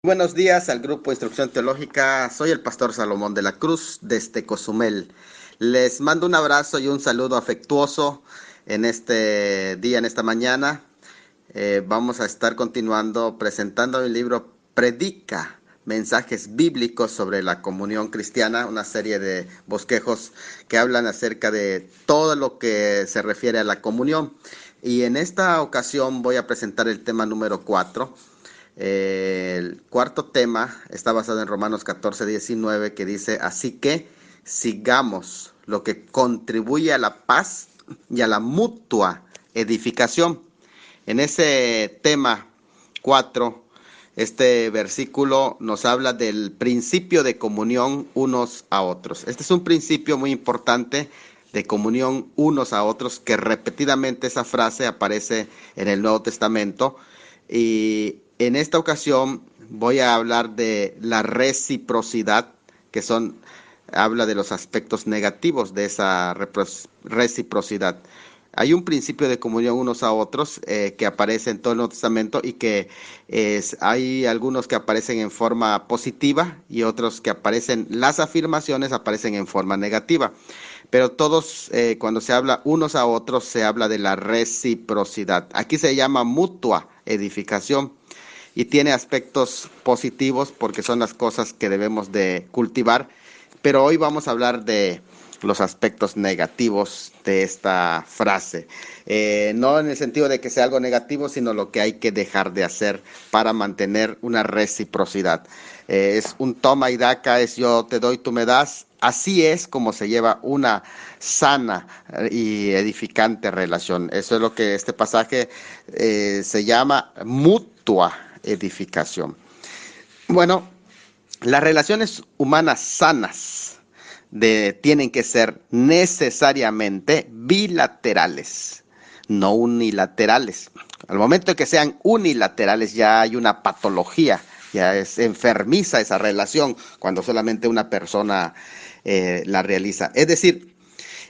Buenos días al grupo Instrucción Teológica. Soy el pastor Salomón de la Cruz desde Cozumel. Les mando un abrazo y un saludo afectuoso en este día, en esta mañana. Vamos a estar continuando presentando mi libro Predica, mensajes bíblicos sobre la comunión cristiana, una serie de bosquejos que hablan acerca de todo lo que se refiere a la comunión. Y en esta ocasión voy a presentar el tema número 4. El cuarto tema está basado en Romanos 14:19, que dice: así que sigamos lo que contribuye a la paz y a la mutua edificación. En ese tema 4, este versículo nos habla del principio de comunión unos a otros. Este es un principio muy importante de comunión unos a otros, que repetidamente esa frase aparece en el Nuevo Testamento. Y en esta ocasión voy a hablar de la reciprocidad, que habla de los aspectos negativos de esa reciprocidad. Hay un principio de comunión unos a otros que aparece en todo el Nuevo Testamento, y que hay algunos que aparecen en forma positiva y otros que las afirmaciones aparecen en forma negativa. Pero todos, cuando se habla unos a otros, se habla de la reciprocidad. Aquí se llama mutua edificación y tiene aspectos positivos porque son las cosas que debemos de cultivar. Pero hoy vamos a hablar de los aspectos negativos de esta frase. No en el sentido de que sea algo negativo, sino lo que hay que dejar de hacer para mantener una reciprocidad. Es un toma y daca, es yo te doy, tú me das. Así es como se lleva una sana y edificante relación. Eso es lo que este pasaje se llama mutua edificación. Bueno, las relaciones humanas sanas tienen que ser necesariamente bilaterales, no unilaterales. Al momento de que sean unilaterales, ya hay una patología, ya es enfermiza esa relación cuando solamente una persona la realiza. Es decir,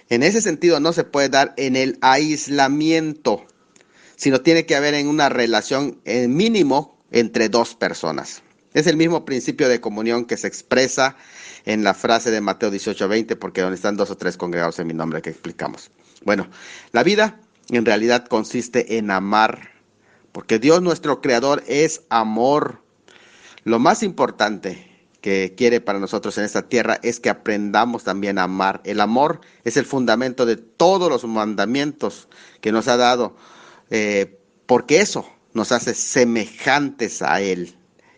en ese sentido no se puede dar en el aislamiento, sino tiene que haber en una relación mínimo entre dos personas. Es el mismo principio de comunión que se expresa en la frase de Mateo 18:20, porque donde están dos o tres congregados en mi nombre, que explicamos. Bueno, la vida en realidad consiste en amar, porque Dios nuestro creador es amor. Lo más importante que quiere para nosotros en esta tierra es que aprendamos también a amar. El amor es el fundamento de todos los mandamientos que nos ha dado, porque eso nos hace semejantes a Él.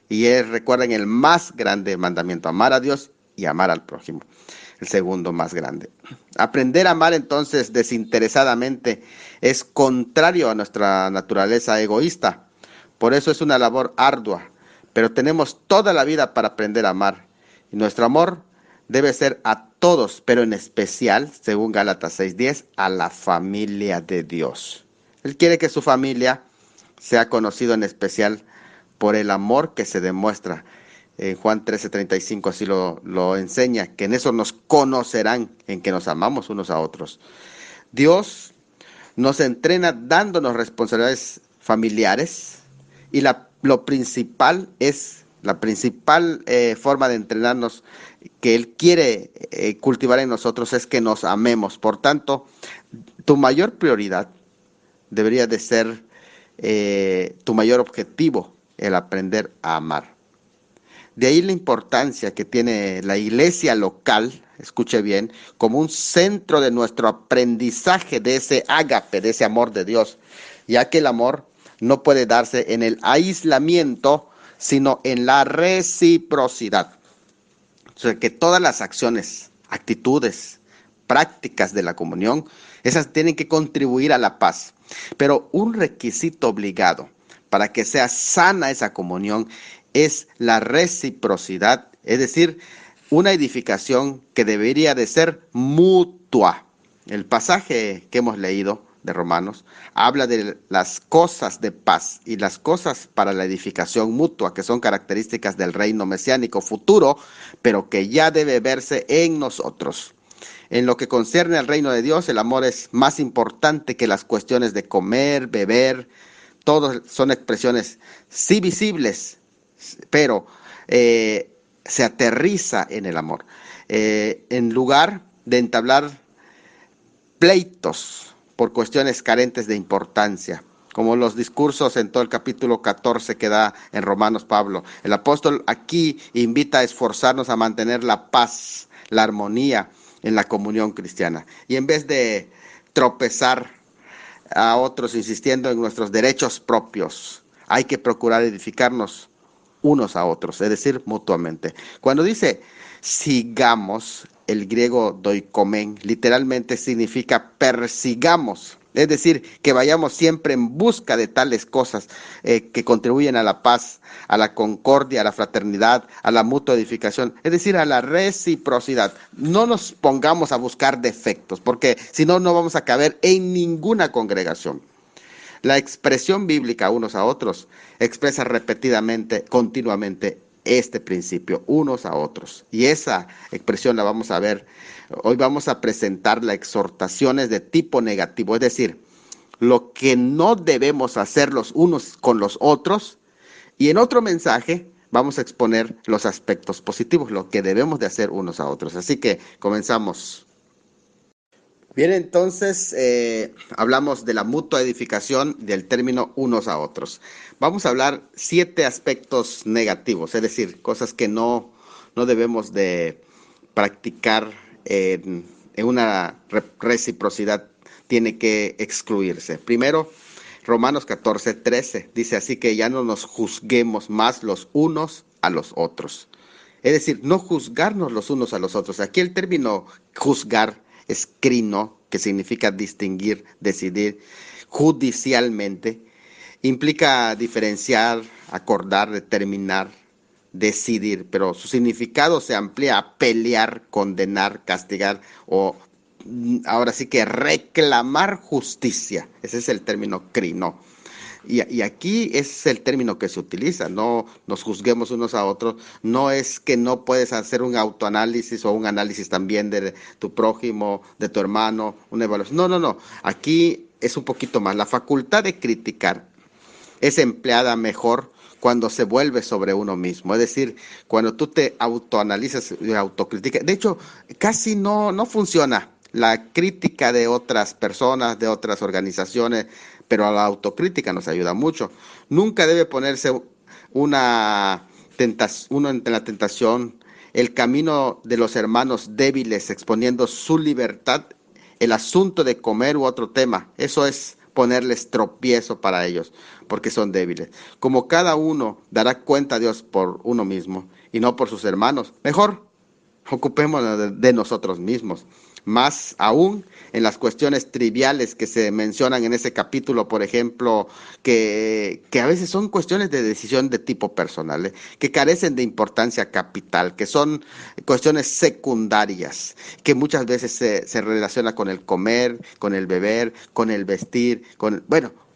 Y recuerden, el más grande mandamiento: amar a Dios y amar al prójimo. El segundo más grande. Aprender a amar entonces desinteresadamente es contrario a nuestra naturaleza egoísta. Por eso es una labor ardua, pero tenemos toda la vida para aprender a amar. Y nuestro amor debe ser a todos, pero en especial, según Gálatas 6:10, a la familia de Dios. Él quiere que su familia sea conocido en especial por el amor que se demuestra. En Juan 13:35 así lo enseña, que en eso nos conocerán, en que nos amamos unos a otros. Dios nos entrena dándonos responsabilidades familiares, y la principal forma de entrenarnos que Él quiere cultivar en nosotros es que nos amemos. Por tanto, tu mayor prioridad debería de ser tu mayor objetivo, el aprender a amar. De ahí la importancia que tiene la iglesia local, escuche bien, como un centro de nuestro aprendizaje de ese ágape, de ese amor de Dios, ya que el amor no puede darse en el aislamiento, sino en la reciprocidad. O sea, que todas las acciones, actitudes, prácticas de la comunión, esas tienen que contribuir a la paz. Pero un requisito obligado para que sea sana esa comunión es la reciprocidad, es decir, una edificación que debería de ser mutua. El pasaje que hemos leído de Romanos habla de las cosas de paz y las cosas para la edificación mutua, que son características del reino mesiánico futuro, pero que ya debe verse en nosotros. En lo que concierne al reino de Dios, el amor es más importante que las cuestiones de comer, beber. Todos son expresiones sí visibles, pero se aterriza en el amor. En lugar de entablar pleitos por cuestiones carentes de importancia, como los discursos en todo el capítulo 14 que da en Romanos Pablo. El apóstol aquí invita a esforzarnos a mantener la paz, la armonía en la comunión cristiana. Y en vez de tropezar a otros insistiendo en nuestros derechos propios, hay que procurar edificarnos unos a otros, es decir, mutuamente. Cuando dice sigamos, el griego doikomen literalmente significa persigamos, es decir, que vayamos siempre en busca de tales cosas que contribuyen a la paz, a la concordia, a la fraternidad, a la mutua edificación, es decir, a la reciprocidad. No nos pongamos a buscar defectos, porque si no, no vamos a caber en ninguna congregación. La expresión bíblica unos a otros expresa repetidamente, continuamente, este principio, unos a otros. Y esa expresión la vamos a ver. Hoy vamos a presentar las exhortaciones de tipo negativo, es decir, lo que no debemos hacer los unos con los otros. Y en otro mensaje vamos a exponer los aspectos positivos, lo que debemos de hacer unos a otros. Así que comenzamos. Bien, entonces hablamos de la mutua edificación del término unos a otros. Vamos a hablar 7 aspectos negativos, es decir, cosas que no debemos de practicar en una reciprocidad, tiene que excluirse. Primero, Romanos 14:13 dice así que ya no nos juzguemos más los unos a los otros. Es decir, no juzgarnos los unos a los otros. Aquí el término juzgar es crino, que significa distinguir, decidir judicialmente, implica diferenciar, acordar, determinar, decidir, pero su significado se amplía a pelear, condenar, castigar o ahora sí que reclamar justicia. Ese es el término crino. Y aquí es el término que se utiliza, no nos juzguemos unos a otros, no es que no puedes hacer un autoanálisis o un análisis también de tu prójimo, de tu hermano, una evaluación. No, aquí es un poquito más. La facultad de criticar es empleada mejor cuando se vuelve sobre uno mismo, es decir, cuando tú te autoanalizas y autocriticas. De hecho, casi no funciona la crítica de otras personas, de otras organizaciones, pero a la autocrítica nos ayuda mucho. Nunca debe ponerse uno ante la tentación, el camino de los hermanos débiles, exponiendo su libertad, el asunto de comer u otro tema. Eso es ponerles tropiezo para ellos, porque son débiles. Como cada uno dará cuenta a Dios por uno mismo y no por sus hermanos, mejor ocupémonos de nosotros mismos. Más aún en las cuestiones triviales que se mencionan en ese capítulo, por ejemplo, que a veces son cuestiones de decisión de tipo personal, que carecen de importancia capital, que son cuestiones secundarias, que muchas veces se relaciona con el comer, con el beber, con el vestir,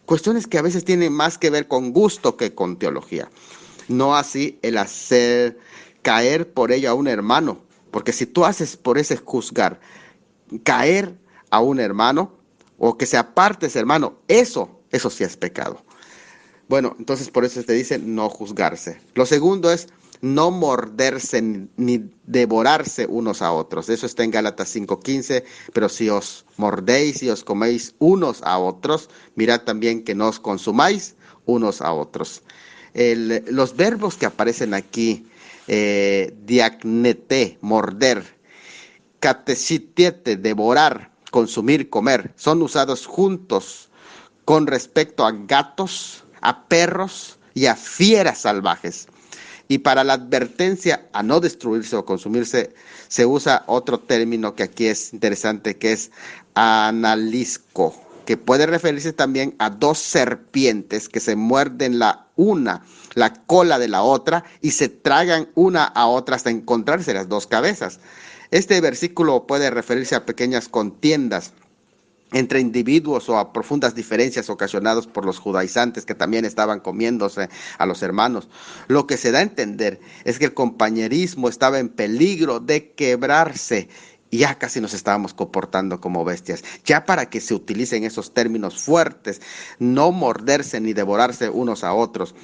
cuestiones que a veces tienen más que ver con gusto que con teología. No así el hacer caer por ello a un hermano, porque si tú haces por ese juzgar caer a un hermano o que se aparte ese hermano, eso sí es pecado. Bueno, entonces por eso te dice no juzgarse. Lo segundo es no morderse ni devorarse unos a otros. Eso está en Gálatas 5:15, pero si os mordéis y os coméis unos a otros, mirad también que no os consumáis unos a otros. Los verbos que aparecen aquí, diacnete, morder, catesitiete, devorar, consumir, comer, son usados juntos con respecto a gatos, a perros y a fieras salvajes. Y para la advertencia a no destruirse o consumirse se usa otro término que aquí es interesante, que es analisco, que puede referirse también a 2 serpientes que se muerden la cola de la otra y se tragan una a otra hasta encontrarse las 2 cabezas. Este versículo puede referirse a pequeñas contiendas entre individuos o a profundas diferencias ocasionadas por los judaizantes que también estaban comiéndose a los hermanos. Lo que se da a entender es que el compañerismo estaba en peligro de quebrarse y ya casi nos estábamos comportando como bestias. Ya para que se utilicen esos términos fuertes, no morderse ni devorarse unos a otros,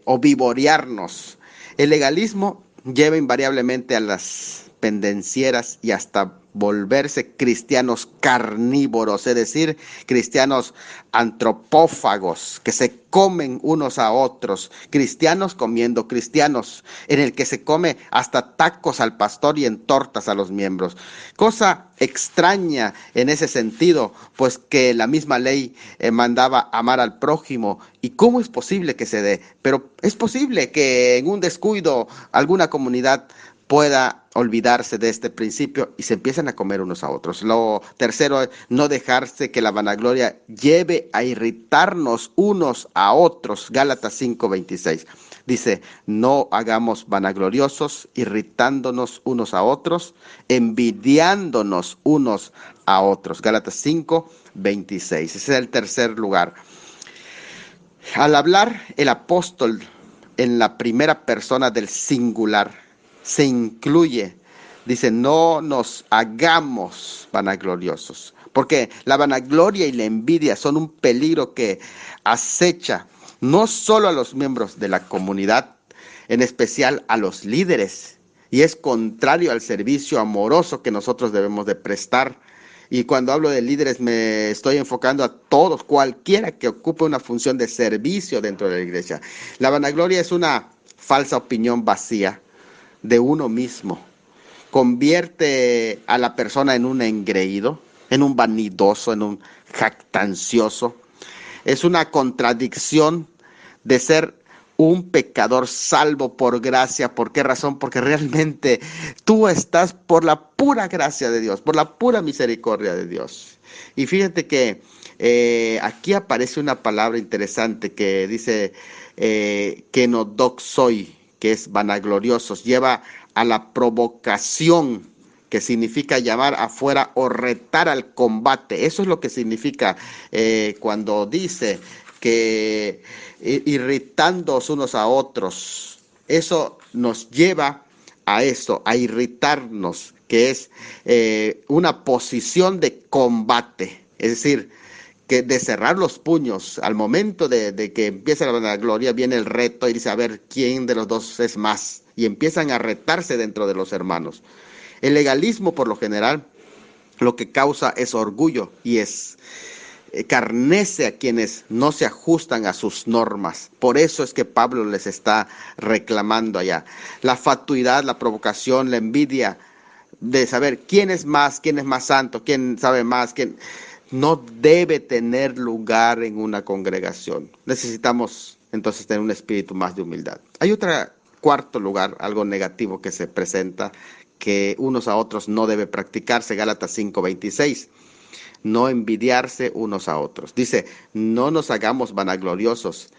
o vivorearnos. El legalismo lleva invariablemente a las pendencieras y hasta volverse cristianos carnívoros, es decir, cristianos antropófagos que se comen unos a otros, cristianos comiendo cristianos, en el que se come hasta tacos al pastor y en tortas a los miembros. Cosa extraña en ese sentido, pues que la misma ley mandaba amar al prójimo. ¿Y cómo es posible que se dé? Pero es posible que en un descuido alguna comunidad pueda olvidarse de este principio y se empiezan a comer unos a otros. Lo tercero es no dejarse que la vanagloria lleve a irritarnos unos a otros. Gálatas 5:26 dice, no hagamos vanagloriosos, irritándonos unos a otros, envidiándonos unos a otros. Gálatas 5:26. Ese es el tercer lugar. Al hablar el apóstol en la primera persona del singular, se incluye, dice, no nos hagamos vanagloriosos, porque la vanagloria y la envidia son un peligro que acecha no solo a los miembros de la comunidad, en especial a los líderes, y es contrario al servicio amoroso que nosotros debemos de prestar. Y cuando hablo de líderes me estoy enfocando a todos, cualquiera que ocupe una función de servicio dentro de la iglesia. La vanagloria es una falsa opinión vacía de uno mismo. Convierte a la persona en un engreído, en un vanidoso, en un jactancioso. Es una contradicción de ser un pecador salvo por gracia. ¿Por qué razón? Porque realmente tú estás por la pura gracia de Dios, por la pura misericordia de Dios. Y fíjate que aquí aparece una palabra interesante que dice kenodoxoi, que es vanagloriosos, lleva a la provocación, que significa llamar afuera o retar al combate. Eso es lo que significa cuando dice que irritándoos unos a otros. Eso nos lleva a esto, a irritarnos, que es una posición de combate. Es decir, que de cerrar los puños, al momento de que empieza la vanagloria, viene el reto y dice, a ver, ¿quién de los dos es más? Y empiezan a retarse dentro de los hermanos. El legalismo, por lo general, lo que causa es orgullo y carnece a quienes no se ajustan a sus normas. Por eso es que Pablo les está reclamando allá. La fatuidad, la provocación, la envidia de saber quién es más santo, quién sabe más, quién no debe tener lugar en una congregación. Necesitamos entonces tener un espíritu más de humildad. Hay otro cuarto lugar, algo negativo que se presenta, que unos a otros no debe practicarse. Gálatas 5:26. No envidiarse unos a otros. Dice, no nos hagamos vanagloriosos,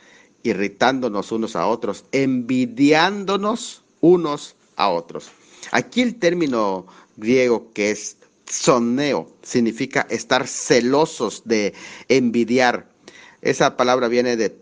irritándonos unos a otros, envidiándonos unos a otros. Aquí el término griego que es soneo significa estar celosos de envidiar. Esa palabra viene de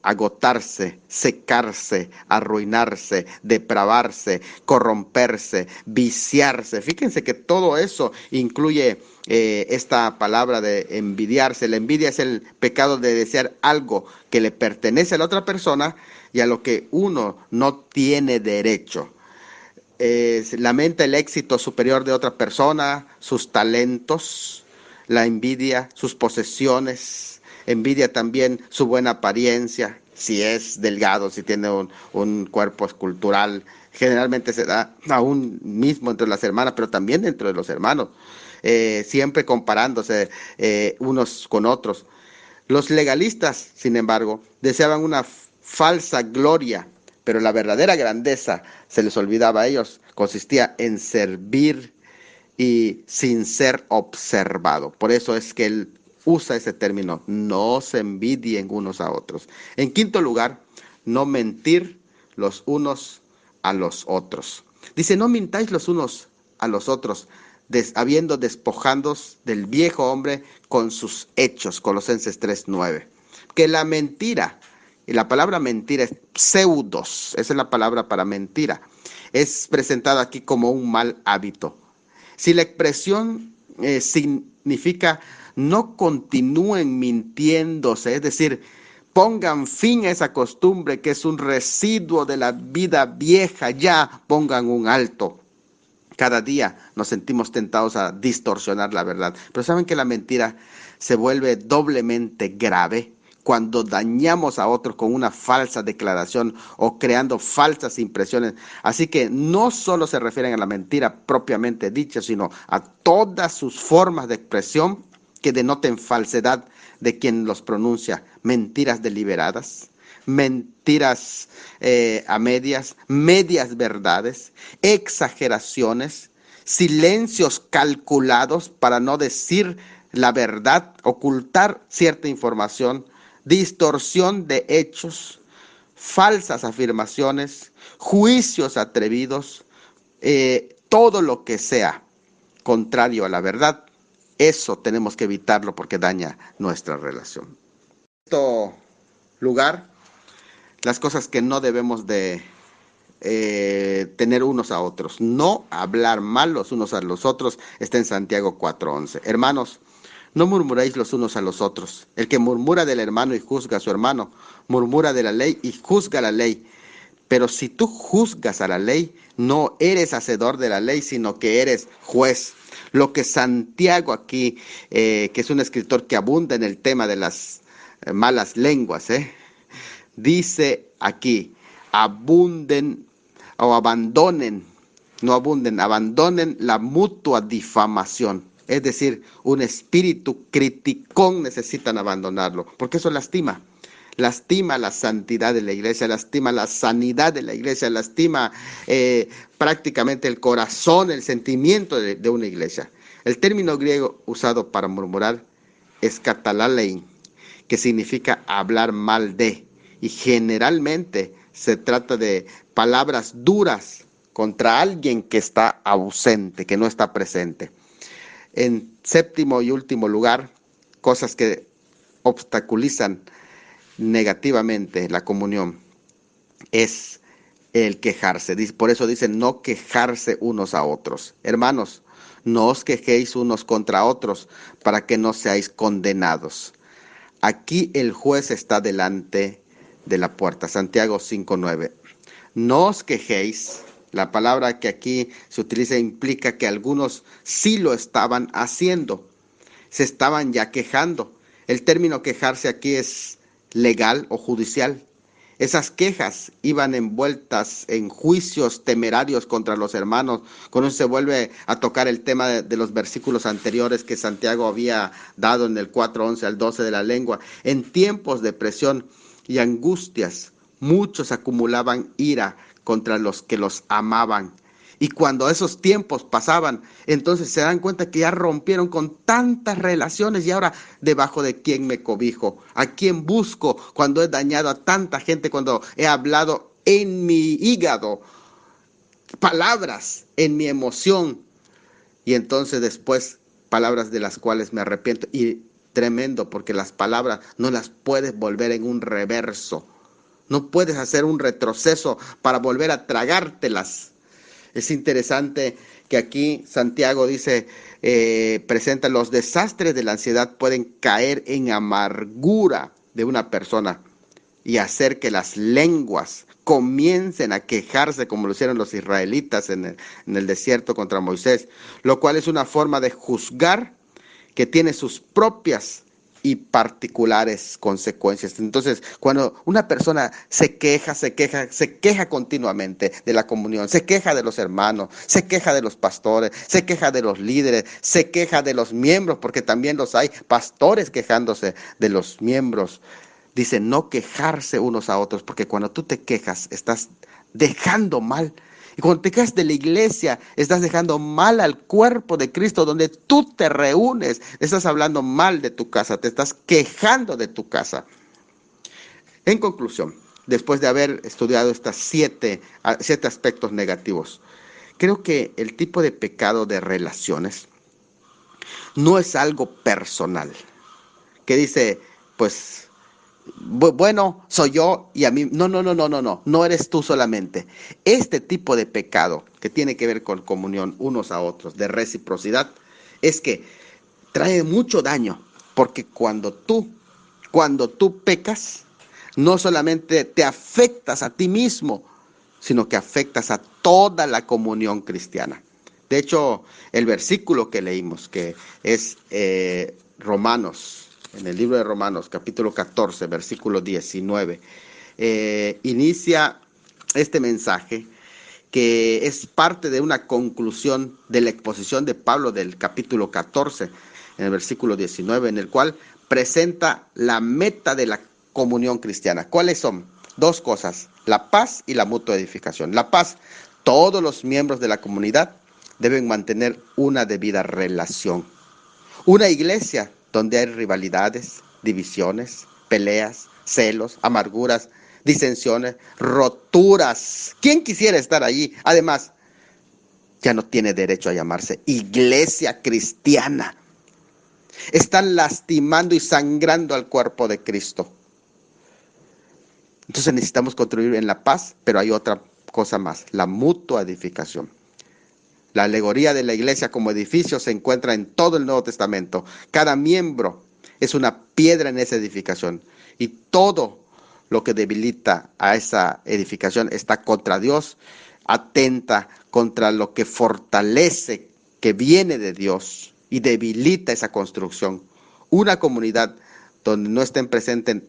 agotarse, secarse, arruinarse, depravarse, corromperse, viciarse. Fíjense que todo eso incluye esta palabra de envidiarse. La envidia es el pecado de desear algo que le pertenece a la otra persona y a lo que uno no tiene derecho. Lamenta el éxito superior de otra persona, sus talentos, la envidia, sus posesiones, envidia también su buena apariencia, si es delgado, si tiene un cuerpo escultural. Generalmente se da aún mismo entre las hermanas, pero también dentro de los hermanos, siempre comparándose unos con otros. Los legalistas, sin embargo, deseaban una falsa gloria, pero la verdadera grandeza, se les olvidaba a ellos, consistía en servir y sin ser observado. Por eso es que él usa ese término, no se envidien unos a otros. En quinto lugar, no mentir los unos a los otros. Dice, no mintáis los unos a los otros, habiendo despojándoos del viejo hombre con sus hechos. Colosenses 3:9. Que la mentira, y la palabra mentira es pseudos, esa es la palabra para mentira, es presentada aquí como un mal hábito. Si la expresión significa no continúen mintiéndose, es decir, pongan fin a esa costumbre que es un residuo de la vida vieja, ya pongan un alto. Cada día nos sentimos tentados a distorsionar la verdad, pero saben que la mentira se vuelve doblemente grave cuando dañamos a otros con una falsa declaración o creando falsas impresiones. Así que no solo se refieren a la mentira propiamente dicha, sino a todas sus formas de expresión que denoten falsedad de quien los pronuncia, mentiras deliberadas, mentiras a medias, medias verdades, exageraciones, silencios calculados para no decir la verdad, ocultar cierta información, distorsión de hechos, falsas afirmaciones, juicios atrevidos, todo lo que sea contrario a la verdad. Eso tenemos que evitarlo porque daña nuestra relación. En este lugar, las cosas que no debemos de tener unos a otros, no hablar mal los unos a los otros, está en Santiago 4:11. Hermanos, no murmuréis los unos a los otros. El que murmura del hermano y juzga a su hermano, murmura de la ley y juzga la ley. Pero si tú juzgas a la ley, no eres hacedor de la ley, sino que eres juez. Lo que Santiago aquí, que es un escritor que abunda en el tema de las malas lenguas, dice aquí, abunden o abandonen, no abunden, abandonen la mutua difamación. Es decir, un espíritu criticón necesitan abandonarlo, porque eso lastima. Lastima la santidad de la iglesia, lastima la sanidad de la iglesia, lastima prácticamente el corazón, el sentimiento de una iglesia. El término griego usado para murmurar es katalalein, que significa hablar mal de, y generalmente se trata de palabras duras contra alguien que está ausente, que no está presente. En séptimo y último lugar, cosas que obstaculizan negativamente la comunión es el quejarse. Por eso dicen no quejarse unos a otros. Hermanos, no os quejéis unos contra otros para que no seáis condenados. Aquí el juez está delante de la puerta. Santiago 5:9. No os quejéis. La palabra que aquí se utiliza implica que algunos sí lo estaban haciendo. Se estaban ya quejando. El término quejarse aquí es legal o judicial. Esas quejas iban envueltas en juicios temerarios contra los hermanos. Con eso se vuelve a tocar el tema de los versículos anteriores que Santiago había dado en el 4:11 al 12 de la lengua. En tiempos de presión y angustias, muchos acumulaban ira contra los que los amaban. Y cuando esos tiempos pasaban, entonces se dan cuenta que ya rompieron con tantas relaciones y ahora debajo de quién me cobijo, a quién busco cuando he dañado a tanta gente, cuando he hablado en mi hígado, palabras en mi emoción y entonces después palabras de las cuales me arrepiento. Y tremendo, porque las palabras no las puedes volver en un reverso, no puedes hacer un retroceso para volver a tragártelas. Es interesante que aquí Santiago dice, presenta los desastres de la ansiedad pueden caer en amargura de una persona y hacer que las lenguas comiencen a quejarse como lo hicieron los israelitas en el desierto contra Moisés, lo cual es una forma de juzgar que tiene sus propias y particulares consecuencias. Entonces, cuando una persona se queja continuamente de la comunión, se queja de los hermanos, se queja de los pastores, se queja de los líderes, se queja de los miembros, porque también los hay pastores quejándose de los miembros. Dice no quejarse unos a otros, porque cuando tú te quejas, estás dejando mal. Y cuando te quejas de la iglesia, estás dejando mal al cuerpo de Cristo, donde tú te reúnes. Estás hablando mal de tu casa, te estás quejando de tu casa. En conclusión, después de haber estudiado estos siete aspectos negativos, creo que el tipo de pecado de relaciones no es algo personal, que dice, pues, bueno, soy yo y a mí. No, no, no, no, no, no, no eres tú solamente. Este tipo de pecado que tiene que ver con comunión unos a otros, de reciprocidad, es que trae mucho daño, porque cuando tú pecas, no solamente te afectas a ti mismo, sino que afectas a toda la comunión cristiana. De hecho, el versículo que leímos, que es Romanos, en el libro de Romanos, capítulo 14, versículo 19, inicia este mensaje que es parte de una conclusión de la exposición de Pablo del capítulo 14, en el versículo 19, en el cual presenta la meta de la comunión cristiana. ¿Cuáles son? Dos cosas: la paz y la mutua edificación. La paz: todos los miembros de la comunidad deben mantener una debida relación. Una iglesia donde hay rivalidades, divisiones, peleas, celos, amarguras, disensiones, roturas. ¿Quién quisiera estar allí? Además, ya no tiene derecho a llamarse iglesia cristiana. Están lastimando y sangrando al cuerpo de Cristo. Entonces necesitamos construir en la paz, pero hay otra cosa más: la mutua edificación. La alegoría de la iglesia como edificio se encuentra en todo el Nuevo Testamento. Cada miembro es una piedra en esa edificación, y todo lo que debilita a esa edificación está contra Dios, atenta contra lo que fortalece, que viene de Dios, y debilita esa construcción. Una comunidad donde no estén presentes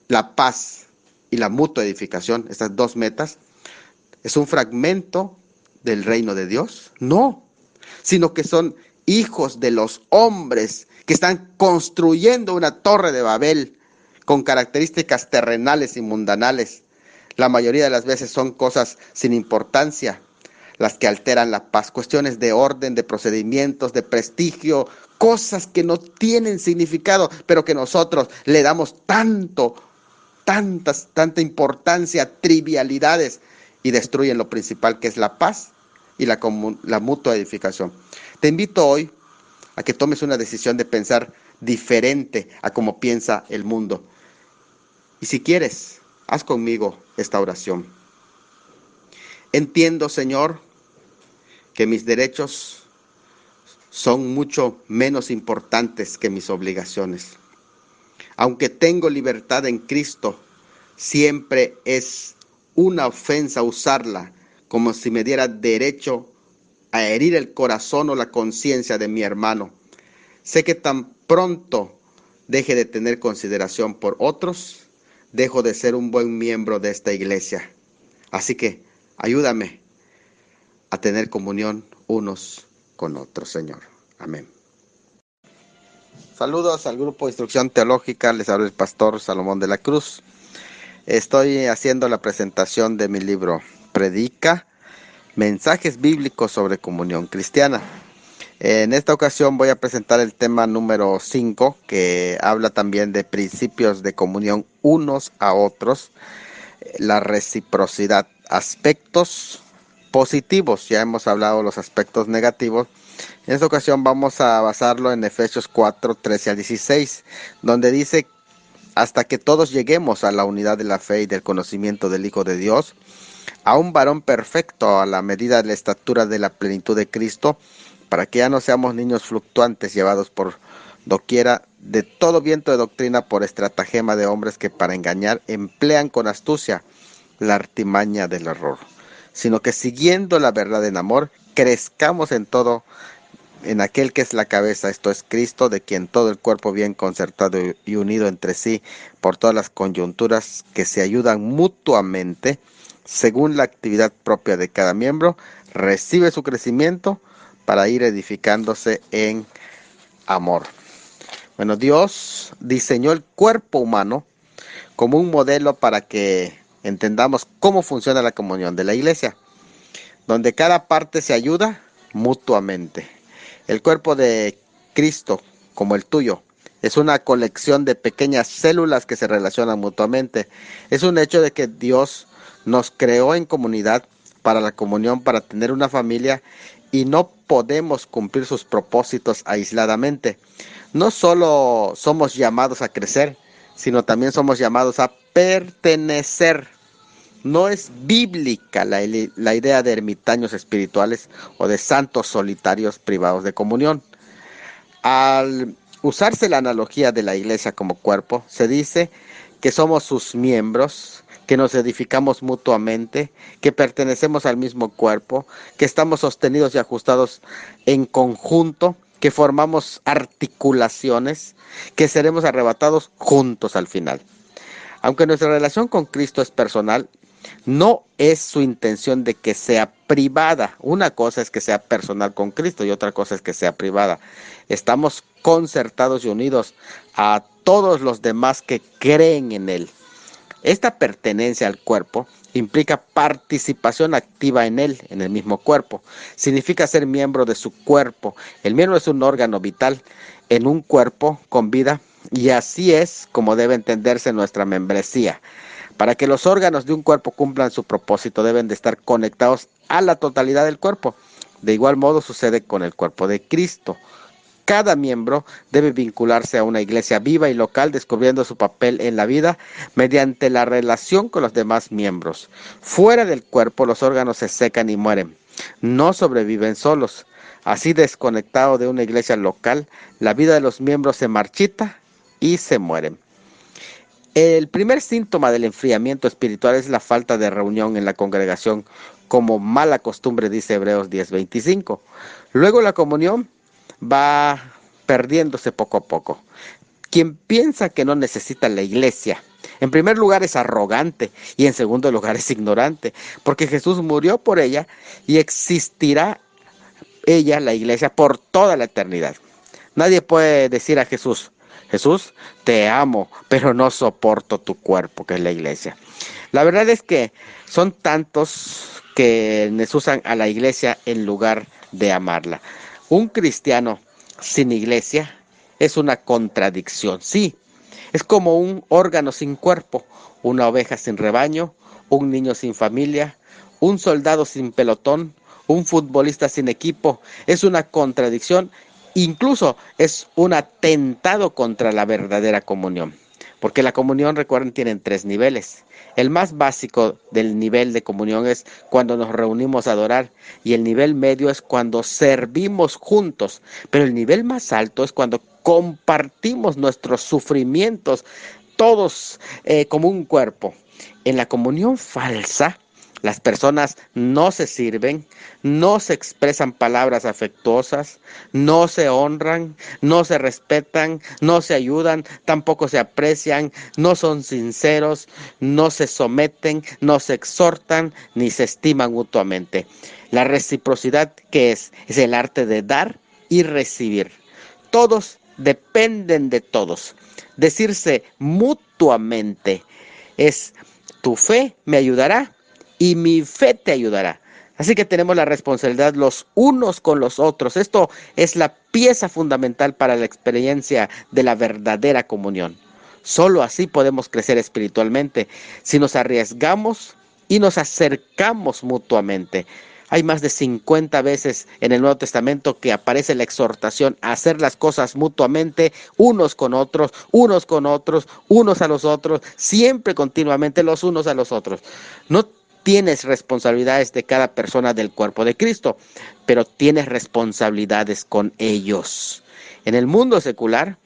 la paz y la mutua edificación, estas dos metas, ¿es un fragmento del reino de Dios? No, sino que son hijos de los hombres que están construyendo una torre de Babel con características terrenales y mundanales. La mayoría de las veces son cosas sin importancia las que alteran la paz, cuestiones de orden, de procedimientos, de prestigio, cosas que no tienen significado, pero que nosotros le damos tanta importancia, trivialidades, y destruyen lo principal, que es la paz y la mutua edificación. Te invito hoy a que tomes una decisión de pensar diferente a como piensa el mundo. Y si quieres, haz conmigo esta oración. Entiendo, Señor, que mis derechos son mucho menos importantes que mis obligaciones. Aunque tengo libertad en Cristo, siempre es una ofensa usarla como si me diera derecho a herir el corazón o la conciencia de mi hermano. Sé que tan pronto deje de tener consideración por otros, dejo de ser un buen miembro de esta iglesia. Así que ayúdame a tener comunión unos con otros, Señor. Amén. Saludos al grupo de Instrucción Teológica, les habla el pastor Salomón de la Cruz. Estoy haciendo la presentación de mi libro Predica, mensajes bíblicos sobre comunión cristiana. En esta ocasión voy a presentar el tema número 5, que habla también de principios de comunión unos a otros, la reciprocidad, aspectos positivos. Ya hemos hablado de los aspectos negativos. En esta ocasión vamos a basarlo en Efesios 4, 13 al 16, donde dice: hasta que todos lleguemos a la unidad de la fe y del conocimiento del Hijo de Dios, a un varón perfecto, a la medida de la estatura de la plenitud de Cristo, para que ya no seamos niños fluctuantes, llevados por doquiera de todo viento de doctrina, por estratagema de hombres que para engañar emplean con astucia la artimaña del error, sino que siguiendo la verdad en amor, crezcamos en todo en aquel que es la cabeza, esto es Cristo, de quien todo el cuerpo bien concertado y unido entre sí por todas las coyunturas que se ayudan mutuamente, según la actividad propia de cada miembro, recibe su crecimiento para ir edificándose en amor. Bueno, Dios diseñó el cuerpo humano como un modelo para que entendamos cómo funciona la comunión de la iglesia, donde cada parte se ayuda mutuamente. El cuerpo de Cristo, como el tuyo, es una colección de pequeñas células que se relacionan mutuamente. Es un hecho de que Dios nos creó en comunidad para la comunión, para tener una familia, y no podemos cumplir sus propósitos aisladamente. No solo somos llamados a crecer, sino también somos llamados a pertenecer. No es bíblica la idea de ermitaños espirituales o de santos solitarios privados de comunión. Al usarse la analogía de la iglesia como cuerpo, se dice que somos sus miembros, que nos edificamos mutuamente, que pertenecemos al mismo cuerpo, que estamos sostenidos y ajustados en conjunto, que formamos articulaciones, que seremos arrebatados juntos al final. Aunque nuestra relación con Cristo es personal, no es su intención de que sea privada. Una cosa es que sea personal con Cristo y otra cosa es que sea privada. Estamos concertados y unidos a todos los demás que creen en Él. Esta pertenencia al cuerpo implica participación activa en él, en el mismo cuerpo. Significa ser miembro de su cuerpo. El miembro es un órgano vital en un cuerpo con vida, y así es como debe entenderse nuestra membresía. Para que los órganos de un cuerpo cumplan su propósito, deben de estar conectados a la totalidad del cuerpo. De igual modo sucede con el cuerpo de Cristo. Cada miembro debe vincularse a una iglesia viva y local, descubriendo su papel en la vida mediante la relación con los demás miembros. Fuera del cuerpo, los órganos se secan y mueren. No sobreviven solos. Así, desconectado de una iglesia local, la vida de los miembros se marchita y se mueren. El primer síntoma del enfriamiento espiritual es la falta de reunión en la congregación, como mala costumbre, dice Hebreos 10:25. Luego la comunión va perdiéndose poco a poco. Quien piensa que no necesita la iglesia, en primer lugar es arrogante y en segundo lugar es ignorante, porque Jesús murió por ella y existirá ella, la iglesia, por toda la eternidad. Nadie puede decir a Jesús: Jesús, te amo, pero no soporto tu cuerpo, que es la iglesia. La verdad es que son tantos que usan a la iglesia en lugar de amarla. Un cristiano sin iglesia es una contradicción, sí. Es como un órgano sin cuerpo, una oveja sin rebaño, un niño sin familia, un soldado sin pelotón, un futbolista sin equipo. Es una contradicción, incluso es un atentado contra la verdadera comunión. Porque la comunión, recuerden, tiene 3 niveles. El más básico del nivel de comunión es cuando nos reunimos a adorar, y el nivel medio es cuando servimos juntos, pero el nivel más alto es cuando compartimos nuestros sufrimientos, todos como un cuerpo. En la comunión falsa, las personas no se sirven, no se expresan palabras afectuosas, no se honran, no se respetan, no se ayudan, tampoco se aprecian, no son sinceros, no se someten, no se exhortan, ni se estiman mutuamente. La reciprocidad, ¿qué es? Es el arte de dar y recibir. Todos dependen de todos. Decirse mutuamente es: tu fe me ayudará y mi fe te ayudará. Así que tenemos la responsabilidad los unos con los otros. Esto es la pieza fundamental para la experiencia de la verdadera comunión. Solo así podemos crecer espiritualmente, si nos arriesgamos y nos acercamos mutuamente. Hay más de 50 veces en el Nuevo Testamento que aparece la exhortación a hacer las cosas mutuamente, unos con otros, unos a los otros, siempre continuamente los unos a los otros. No tienes responsabilidades de cada persona del cuerpo de Cristo, pero tienes responsabilidades con ellos. En el mundo secular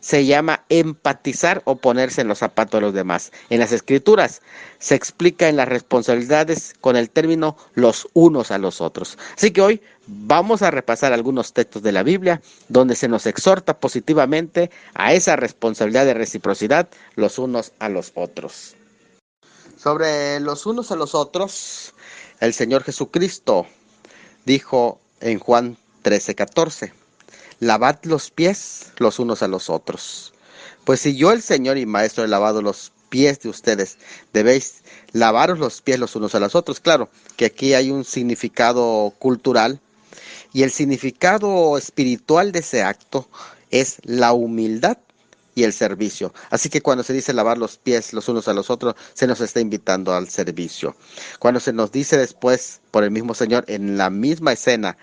se llama empatizar o ponerse en los zapatos de los demás. En las Escrituras se explica en las responsabilidades con el término los unos a los otros. Así que hoy vamos a repasar algunos textos de la Biblia donde se nos exhorta positivamente a esa responsabilidad de reciprocidad los unos a los otros. Sobre los unos a los otros, el Señor Jesucristo dijo en Juan 13:14: lavad los pies los unos a los otros. Pues si yo, el Señor y Maestro, he lavado los pies de ustedes, debéis lavaros los pies los unos a los otros. Claro que aquí hay un significado cultural, y el significado espiritual de ese acto es la humildad y el servicio. Así que cuando se dice lavar los pies los unos a los otros, se nos está invitando al servicio. Cuando se nos dice después por el mismo Señor en la misma escena,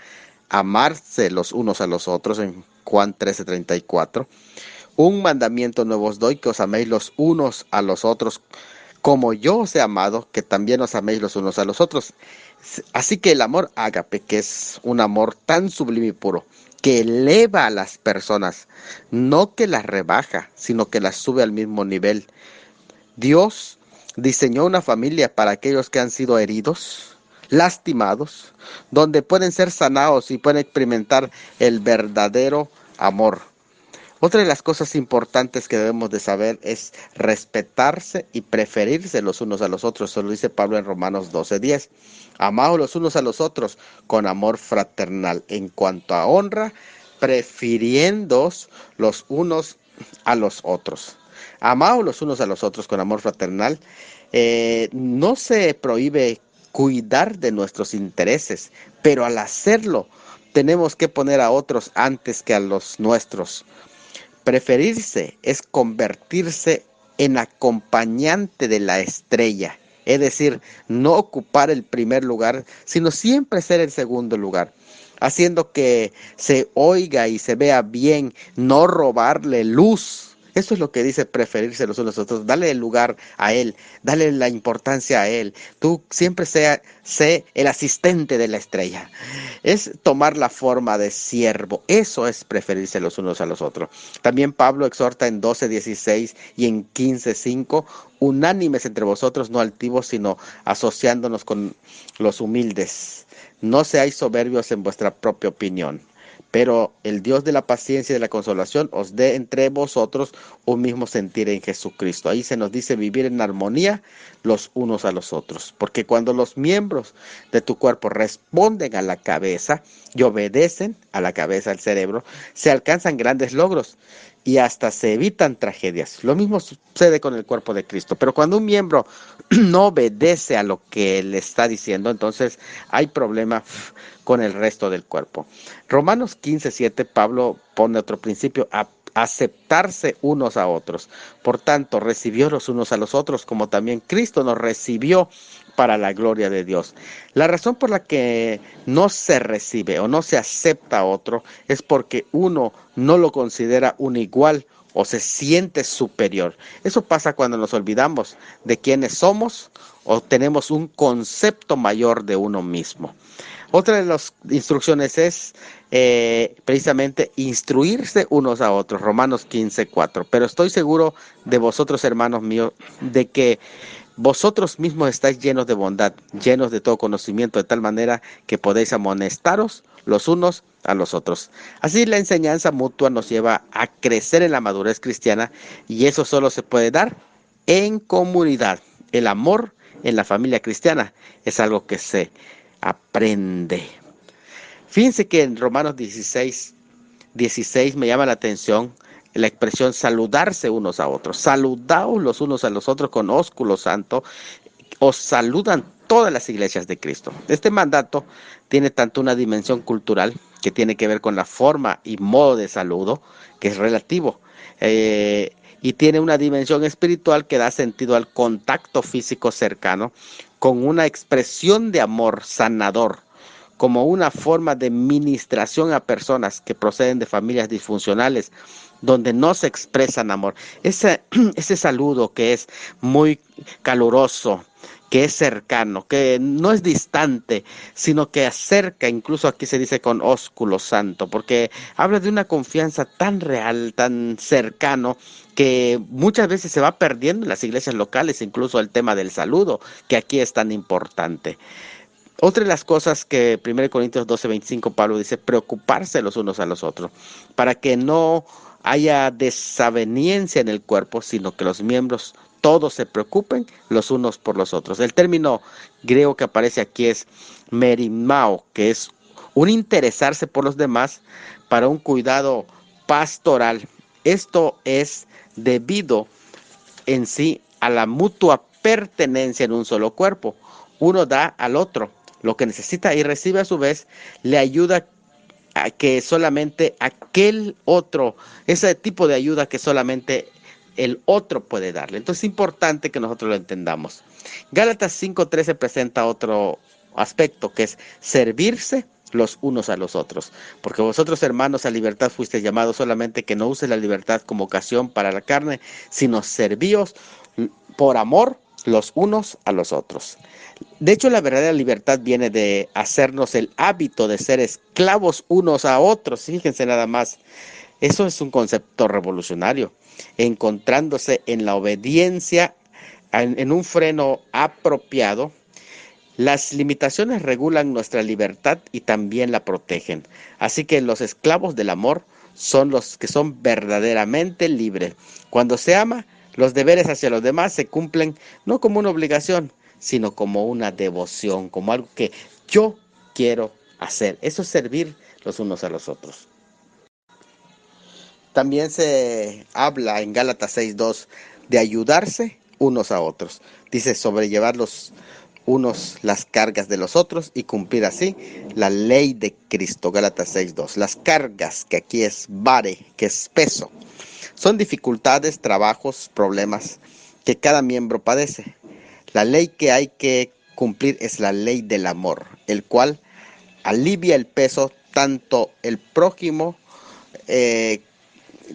amarse los unos a los otros, en Juan 13:34, Un mandamiento nuevo os doy, que os améis los unos a los otros, como yo os he amado, que también os améis los unos a los otros. Así que el amor ágape, que es un amor tan sublime y puro, que eleva a las personas, no que las rebaja, sino que las sube al mismo nivel. Dios diseñó una familia para aquellos que han sido heridos, lastimados, donde pueden ser sanados y pueden experimentar el verdadero amor. Otra de las cosas importantes que debemos de saber es respetarse y preferirse los unos a los otros. Eso lo dice Pablo en Romanos 12:10. Amaos los unos a los otros con amor fraternal. En cuanto a honra, prefiriéndoos los unos a los otros. Amaos los unos a los otros con amor fraternal. No se prohíbe cuidar de nuestros intereses, pero al hacerlo tenemos que poner a otros antes que a los nuestros. Preferirse es convertirse en acompañante de la estrella, es decir, no ocupar el primer lugar, sino siempre ser el segundo lugar, haciendo que se oiga y se vea bien, no robarle luz. Eso es lo que dice preferirse los unos a los otros. Dale el lugar a Él, dale la importancia a Él. Tú siempre sé el asistente de la estrella. Es tomar la forma de siervo. Eso es preferirse los unos a los otros. También Pablo exhorta en 12:16 y en 15:5, unánimes entre vosotros, no altivos, sino asociándonos con los humildes. No seáis soberbios en vuestra propia opinión, pero el Dios de la paciencia y de la consolación os dé entre vosotros un mismo sentir en Jesucristo. Ahí se nos dice vivir en armonía los unos a los otros, porque cuando los miembros de tu cuerpo responden a la cabeza y obedecen a la cabeza, al cerebro, se alcanzan grandes logros y hasta se evitan tragedias. Lo mismo sucede con el cuerpo de Cristo, pero cuando un miembro no obedece a lo que le está diciendo, entonces hay problema con el resto del cuerpo. Romanos 15:7, Pablo pone otro principio: aceptarse unos a otros. Por tanto, recibió los unos a los otros, como también Cristo nos recibió para la gloria de Dios. La razón por la que no se recibe o no se acepta a otro es porque uno no lo considera un igual o se siente superior. Eso pasa cuando nos olvidamos de quiénes somos o tenemos un concepto mayor de uno mismo. Otra de las instrucciones es precisamente instruirse unos a otros, Romanos 15:4. Pero estoy seguro de vosotros, hermanos míos, de que vosotros mismos estáis llenos de bondad, llenos de todo conocimiento, de tal manera que podéis amonestaros los unos a los otros. Así la enseñanza mutua nos lleva a crecer en la madurez cristiana, y eso solo se puede dar en comunidad. El amor en la familia cristiana es algo que se aprende. Fíjense que en Romanos 16 me llama la atención la expresión saludarse unos a otros. Saludaos los unos a los otros con ósculo santo. Os saludan todas las iglesias de Cristo. Este mandato tiene tanto una dimensión cultural, que tiene que ver con la forma y modo de saludo, que es relativo, y tiene una dimensión espiritual que da sentido al contacto físico cercano, con una expresión de amor sanador, como una forma de ministración a personas que proceden de familias disfuncionales, donde no se expresan amor. Ese saludo que es muy caluroso, que es cercano, que no es distante, sino que acerca, incluso aquí se dice con ósculo santo, porque habla de una confianza tan real, tan cercano, que muchas veces se va perdiendo en las iglesias locales, incluso el tema del saludo, que aquí es tan importante. Otra de las cosas que 1 Corintios 12:25 Pablo dice: preocuparse los unos a los otros, para que no haya desaveniencia en el cuerpo, sino que los miembros todos se preocupen los unos por los otros. El término griego que aparece aquí es merimao, que es un interesarse por los demás para un cuidado pastoral. Esto es debido en sí a la mutua pertenencia en un solo cuerpo. Uno da al otro lo que necesita y recibe a su vez, le ayuda a que solamente aquel otro, ese tipo de ayuda que solamente el otro puede darle. Entonces es importante que nosotros lo entendamos. Gálatas 5:13 presenta otro aspecto, que es servirse los unos a los otros. Porque vosotros, hermanos, a libertad fuisteis llamados, solamente que no uséis la libertad como ocasión para la carne, sino servíos por amor los unos a los otros. De hecho, la verdadera libertad viene de hacernos el hábito de ser esclavos unos a otros. Fíjense nada más. Eso es un concepto revolucionario, encontrándose en la obediencia, en un freno apropiado. Las limitaciones regulan nuestra libertad y también la protegen. Así que los esclavos del amor son los que son verdaderamente libres. Cuando se ama, los deberes hacia los demás se cumplen no como una obligación, sino como una devoción, como algo que yo quiero hacer. Eso es servir los unos a los otros. También se habla en Gálatas 6:2 de ayudarse unos a otros. Dice sobrellevar los unos las cargas de los otros y cumplir así la ley de Cristo. Gálatas 6:2. Las cargas, que aquí es vare, que es peso, son dificultades, trabajos, problemas que cada miembro padece. La ley que hay que cumplir es la ley del amor, el cual alivia el peso tanto el prójimo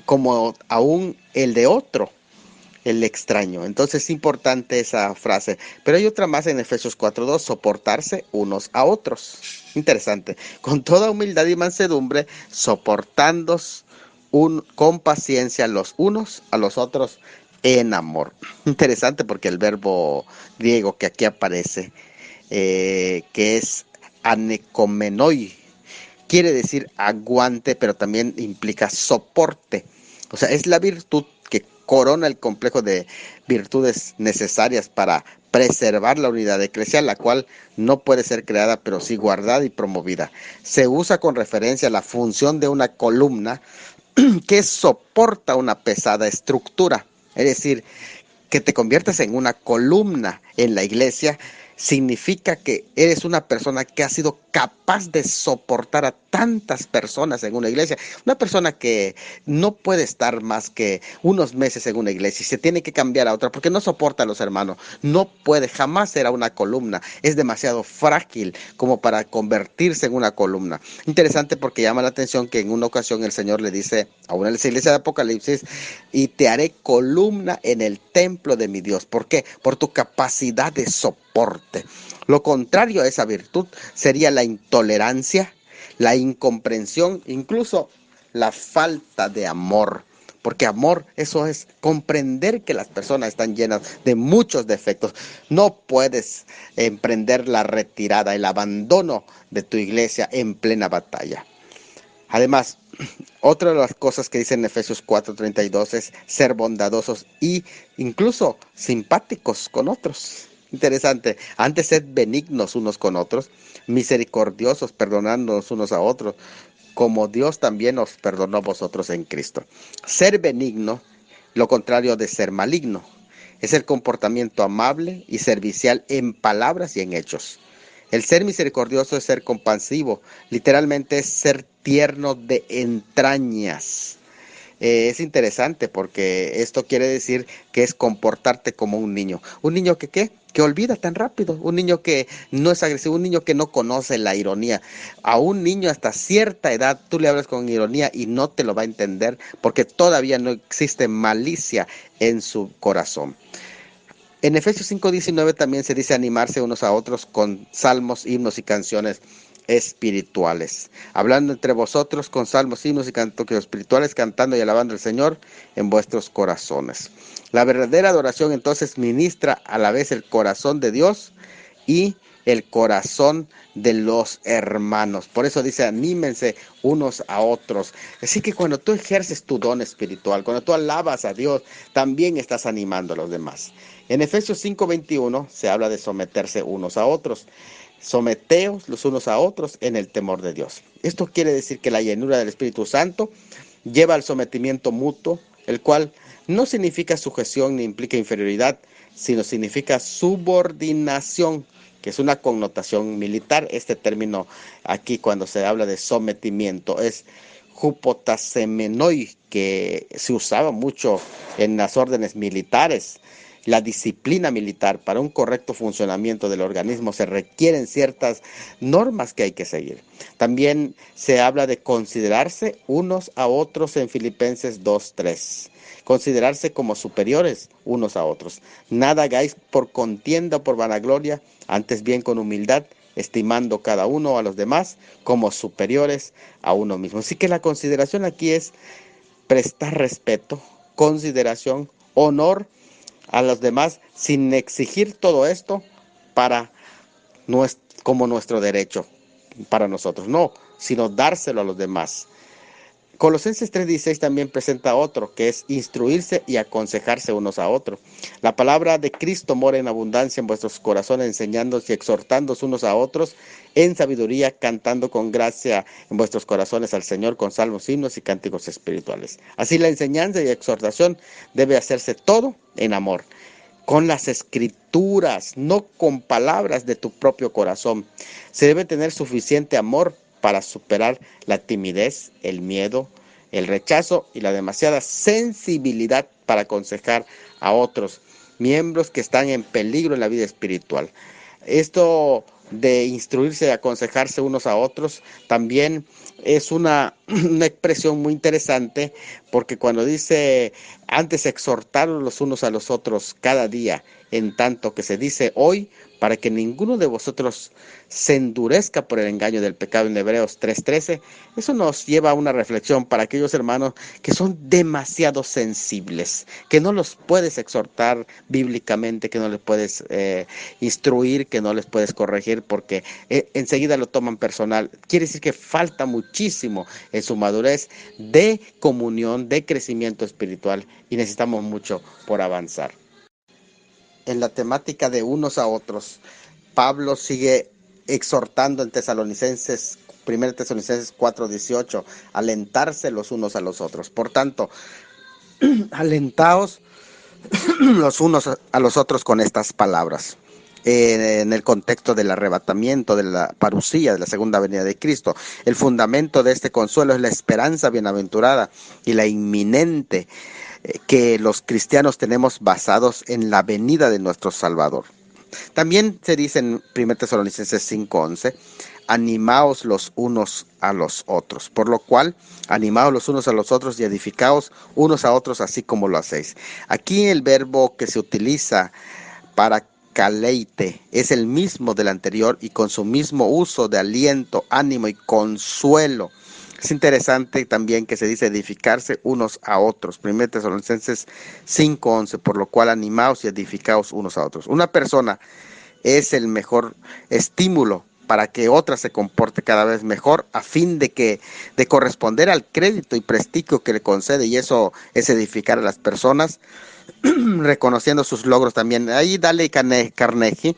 como aún el de otro, el extraño. Entonces es importante esa frase. Pero hay otra más en Efesios 4:2, soportarse unos a otros. Interesante. Con toda humildad y mansedumbre, soportándoos con paciencia los unos a los otros en amor. Interesante porque el verbo griego que aquí aparece, que es anekomenoi, quiere decir aguante, pero también implica soporte. O sea, es la virtud que corona el complejo de virtudes necesarias para preservar la unidad eclesial, la cual no puede ser creada, pero sí guardada y promovida. Se usa con referencia a la función de una columna que soporta una pesada estructura. Es decir, que te conviertas en una columna en la iglesia significa que eres una persona que ha sido capaz de soportar a tantas personas en una iglesia. Una persona que no puede estar más que unos meses en una iglesia y se tiene que cambiar a otra porque no soporta a los hermanos. No puede, jamás será una columna. Es demasiado frágil como para convertirse en una columna. Interesante porque llama la atención que en una ocasión el Señor le dice a una iglesia de Apocalipsis: y te haré columna en el templo de mi Dios. ¿Por qué? Por tu capacidad de soporte. Lo contrario a esa virtud sería la intolerancia, la incomprensión, incluso la falta de amor. Porque amor, eso es comprender que las personas están llenas de muchos defectos. No puedes emprender la retirada, el abandono de tu iglesia en plena batalla. Además, otra de las cosas que dice en Efesios 4:32 es ser bondadosos e incluso simpáticos con otros. Interesante. Antes sed benignos unos con otros, misericordiosos, perdonándonos unos a otros, como Dios también os perdonó a vosotros en Cristo. Ser benigno, lo contrario de ser maligno, es el comportamiento amable y servicial en palabras y en hechos. El ser misericordioso es ser compasivo, literalmente es ser tierno de entrañas. Es interesante porque esto quiere decir que es comportarte como un niño. ¿Un niño que qué? Que olvida tan rápido. Un niño que no es agresivo, un niño que no conoce la ironía. A un niño hasta cierta edad tú le hablas con ironía y no te lo va a entender porque todavía no existe malicia en su corazón. En Efesios 5:19 también se dice animarse unos a otros con salmos, himnos y canciones espirituales. Hablando entre vosotros con salmos, himnos y cantos espirituales, cantando y alabando al Señor en vuestros corazones. La verdadera adoración entonces ministra a la vez el corazón de Dios y el corazón de los hermanos. Por eso dice, anímense unos a otros. Así que cuando tú ejerces tu don espiritual, cuando tú alabas a Dios, también estás animando a los demás. En Efesios 5:21 se habla de someterse unos a otros. Someteos los unos a otros en el temor de Dios. Esto quiere decir que la llenura del Espíritu Santo lleva al sometimiento mutuo, el cual no significa sujeción ni implica inferioridad, sino significa subordinación, que es una connotación militar. Este término aquí cuando se habla de sometimiento es hupotasemenoi, que se usaba mucho en las órdenes militares. la disciplina militar, para un correcto funcionamiento del organismo se requieren ciertas normas que hay que seguir. También se habla de considerarse unos a otros en Filipenses 2:3. Considerarse como superiores unos a otros. Nada hagáis por contienda o por vanagloria, antes bien con humildad, estimando cada uno a los demás como superiores a uno mismo. Así que la consideración aquí es prestar respeto, consideración, honor a los demás, sin exigir todo esto para como nuestro derecho para nosotros, no, sino dárselo a los demás. Colosenses 3:16 también presenta otro, que es instruirse y aconsejarse unos a otros. La palabra de Cristo mora en abundancia en vuestros corazones, enseñándoos y exhortándoos unos a otros en sabiduría, cantando con gracia en vuestros corazones al Señor con salmos, himnos y cánticos espirituales. Así la enseñanza y exhortación debe hacerse todo en amor, con las escrituras, no con palabras de tu propio corazón. Se debe tener suficiente amor para superar la timidez, el miedo, el rechazo y la demasiada sensibilidad para aconsejar a otros miembros que están en peligro en la vida espiritual. Esto de instruirse y aconsejarse unos a otros también es una expresión muy interesante, porque cuando dice antes exhortaros los unos a los otros cada día, en tanto que se dice hoy, para que ninguno de vosotros se endurezca por el engaño del pecado, en Hebreos 3:13, eso nos lleva a una reflexión para aquellos hermanos que son demasiado sensibles, que no los puedes exhortar bíblicamente, que no les puedes instruir, que no les puedes corregir, porque enseguida lo toman personal. Quiere decir que falta muchísimo en su madurez de comunión, de crecimiento espiritual, y necesitamos mucho por avanzar. En la temática de unos a otros, Pablo sigue exhortando en Tesalonicenses, 1 Tesalonicenses 4:18, alentarse los unos a los otros. Por tanto, alentaos los unos a los otros con estas palabras. En el contexto del arrebatamiento, de la parusía, de la segunda venida de Cristo. El fundamento de este consuelo es la esperanza bienaventurada y la inminente que los cristianos tenemos basados en la venida de nuestro Salvador. También se dice en 1 Tesalonicenses 5:11, animaos los unos a los otros, por lo cual animaos los unos a los otros y edificaos unos a otros así como lo hacéis. Aquí el verbo que se utiliza para caleite es el mismo del anterior y con su mismo uso de aliento, ánimo y consuelo. Es interesante también que se dice edificarse unos a otros. 1 Tesalonicenses 5:11, por lo cual animaos y edificaos unos a otros. Una persona es el mejor estímulo para que otra se comporte cada vez mejor, a fin de corresponder al crédito y prestigio que le concede, y eso es edificar a las personas, reconociendo sus logros también. Ahí Dale Carnegie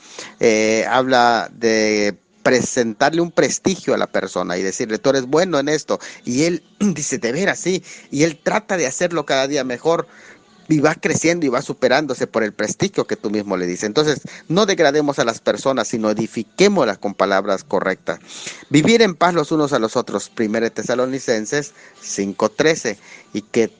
habla de presentarle un prestigio a la persona y decirle, tú eres bueno en esto, y él dice, de veras, sí, y él trata de hacerlo cada día mejor, y va creciendo y va superándose por el prestigio que tú mismo le dices. Entonces, no degrademos a las personas, sino edifiquémoslas con palabras correctas. Vivir en paz los unos a los otros, 1 Tesalonicenses 5:13, y que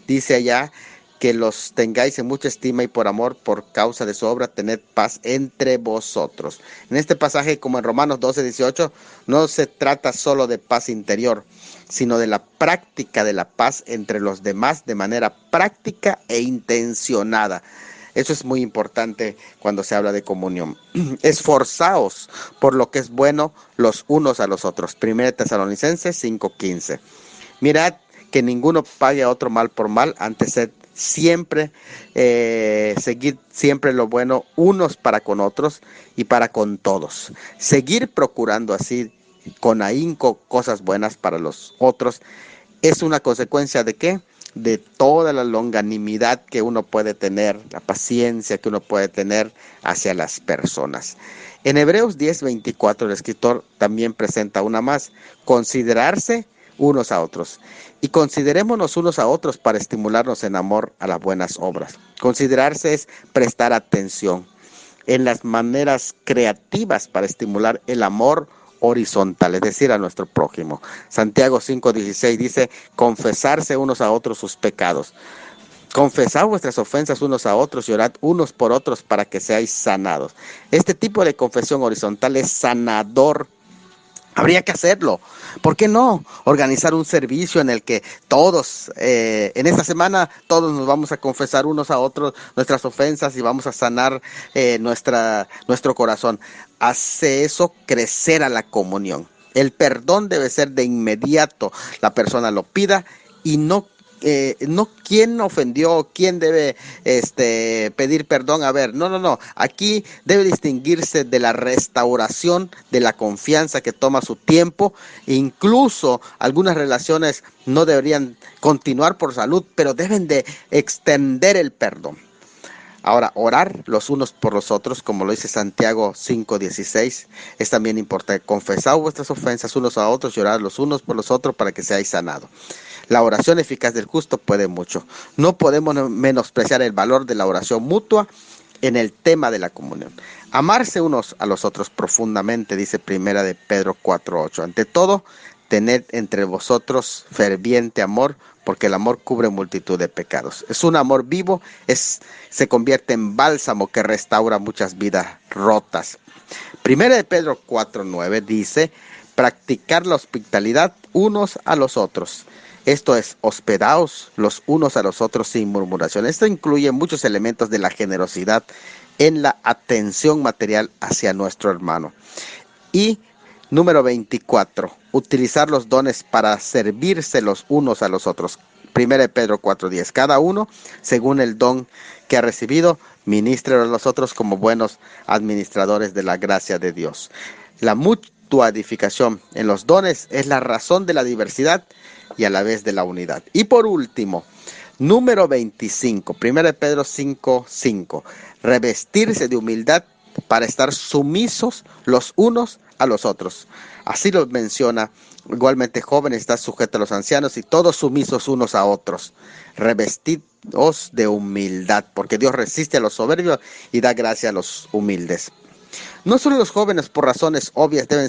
dice allá que los tengáis en mucha estima y por amor, por causa de su obra, tened paz entre vosotros. En este pasaje, como en Romanos 12:18, no se trata solo de paz interior, sino de la práctica de la paz entre los demás de manera práctica e intencionada. Eso es muy importante cuando se habla de comunión. Esforzaos por lo que es bueno los unos a los otros. 1 Tesalonicenses 5:15. Mirad que ninguno pague a otro mal por mal, antes siempre, seguir siempre lo bueno unos para con otros y para con todos. Seguir procurando así con ahínco cosas buenas para los otros es una consecuencia ¿de qué? De toda la longanimidad que uno puede tener, la paciencia que uno puede tener hacia las personas. En Hebreos 10:24 el escritor también presenta una más, considerarse unos a otros. Y considerémonos unos a otros para estimularnos en amor a las buenas obras. Considerarse es prestar atención en las maneras creativas para estimular el amor horizontal, es decir, a nuestro prójimo. Santiago 5:16 dice, confesarse unos a otros sus pecados. Confesad vuestras ofensas unos a otros y orad unos por otros para que seáis sanados. Este tipo de confesión horizontal es sanador. Habría que hacerlo. ¿Por qué no? Organizar un servicio en el que todos, en esta semana, todos nos vamos a confesar unos a otros nuestras ofensas y vamos a sanar nuestro corazón. Hace eso crecer a la comunión. El perdón debe ser de inmediato. La persona lo pida y no quién ofendió, quién debe pedir perdón. A ver, no. Aquí debe distinguirse de la restauración de la confianza que toma su tiempo. Incluso algunas relaciones no deberían continuar por salud, pero deben de extender el perdón. Ahora, orar los unos por los otros, como lo dice Santiago 5:16, es también importante. Confesad vuestras ofensas unos a otros y orar los unos por los otros para que seáis sanados. La oración eficaz del justo puede mucho. No podemos menospreciar el valor de la oración mutua en el tema de la comunión. Amarse unos a los otros profundamente, dice Primera de Pedro 4:8. Ante todo, tened entre vosotros ferviente amor, porque el amor cubre multitud de pecados. Es un amor vivo, se convierte en bálsamo que restaura muchas vidas rotas. Primera de Pedro 4:9 dice, practicar la hospitalidad unos a los otros. Esto es, hospedaos los unos a los otros sin murmuración. Esto incluye muchos elementos de la generosidad en la atención material hacia nuestro hermano. Y número 24, utilizar los dones para servirse los unos a los otros. 1 Pedro 4:10, cada uno, según el don que ha recibido, ministre a los otros como buenos administradores de la gracia de Dios. La mutua edificación en los dones es la razón de la diversidad y a la vez de la unidad. Y por último, número 25, 1 Pedro 5:5, revestirse de humildad para estar sumisos los unos a los otros. Así lo menciona. Igualmente, jóvenes, están sujetos a los ancianos y todos sumisos unos a otros. Revestidos de humildad, porque Dios resiste a los soberbios y da gracia a los humildes. No solo los jóvenes por razones obvias deben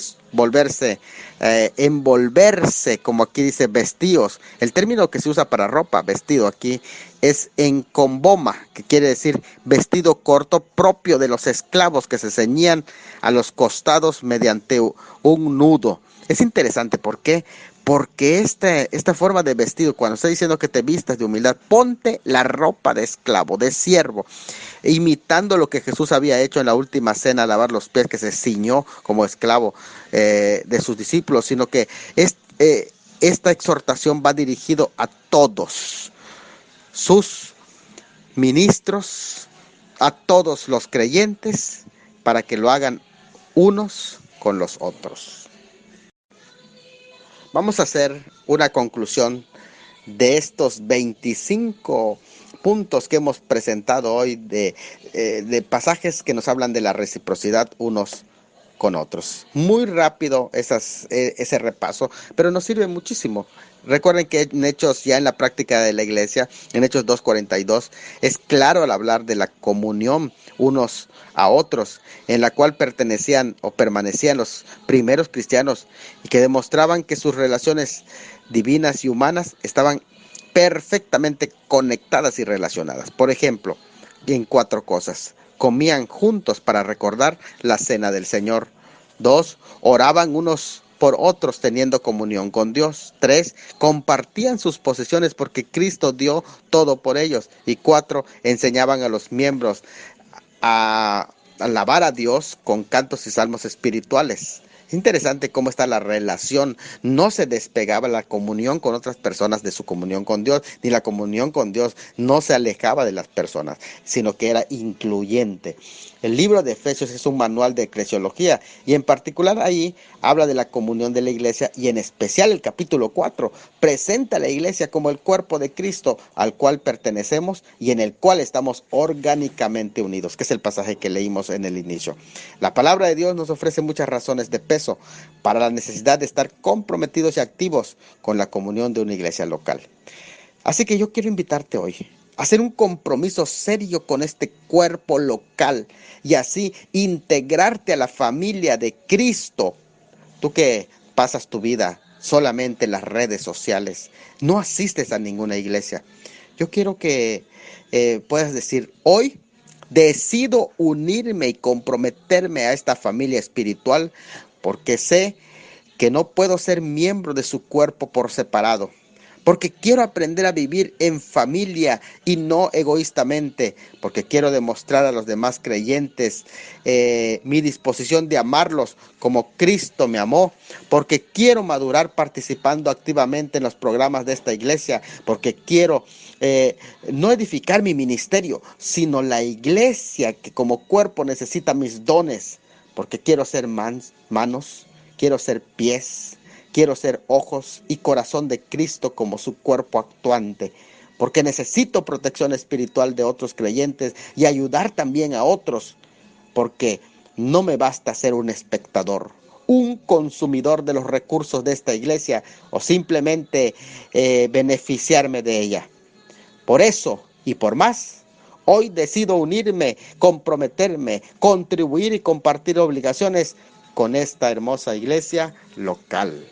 envolverse, como aquí dice, vestidos. El término que se usa para ropa, vestido aquí, es encomboma, que quiere decir vestido corto propio de los esclavos que se ceñían a los costados mediante un nudo. Es interesante, ¿por qué? Porque esta forma de vestido, cuando está diciendo que te vistas de humildad, ponte la ropa de esclavo, de siervo, imitando lo que Jesús había hecho en la última cena, lavar los pies, que se ciñó como esclavo de sus discípulos, sino que esta exhortación va dirigido a todos sus ministros, a todos los creyentes, para que lo hagan unos con los otros. Vamos a hacer una conclusión de estos 25 puntos que hemos presentado hoy de pasajes que nos hablan de la reciprocidad unos con otros. Muy rápido ese repaso, pero nos sirve muchísimo. Recuerden que en Hechos, ya en la práctica de la iglesia, en Hechos 2:42, es claro al hablar de la comunión unos a otros, en la cual pertenecían o permanecían los primeros cristianos y que demostraban que sus relaciones divinas y humanas estaban perfectamente conectadas y relacionadas. Por ejemplo, en 4 cosas. Comían juntos para recordar la cena del Señor. 2, oraban unos por otros teniendo comunión con Dios. 3, compartían sus posesiones porque Cristo dio todo por ellos. Y 4, enseñaban a los miembros a alabar a Dios con cantos y salmos espirituales. Es interesante cómo está la relación. No se despegaba la comunión con otras personas de su comunión con Dios, ni la comunión con Dios no se alejaba de las personas, sino que era incluyente. El libro de Efesios es un manual de eclesiología y en particular ahí habla de la comunión de la iglesia y en especial el capítulo 4 presenta a la iglesia como el cuerpo de Cristo al cual pertenecemos y en el cual estamos orgánicamente unidos, que es el pasaje que leímos en el inicio. La palabra de Dios nos ofrece muchas razones de peso para la necesidad de estar comprometidos y activos con la comunión de una iglesia local. Así que yo quiero invitarte hoy a hacer un compromiso serio con este cuerpo local y así integrarte a la familia de Cristo. Tú que pasas tu vida solamente en las redes sociales, no asistes a ninguna iglesia. Yo quiero que puedas decir: hoy decido unirme y comprometerme a esta familia espiritual, porque sé que no puedo ser miembro de su cuerpo por separado, porque quiero aprender a vivir en familia y no egoístamente, porque quiero demostrar a los demás creyentes mi disposición de amarlos como Cristo me amó, porque quiero madurar participando activamente en los programas de esta iglesia, porque quiero no edificar mi ministerio, sino la iglesia que como cuerpo necesita mis dones, porque quiero ser manos, quiero ser pies, quiero ser ojos y corazón de Cristo como su cuerpo actuante, porque necesito protección espiritual de otros creyentes y ayudar también a otros, porque no me basta ser un espectador, un consumidor de los recursos de esta iglesia o simplemente beneficiarme de ella. Por eso y por más, hoy decido unirme, comprometerme, contribuir y compartir obligaciones con esta hermosa iglesia local.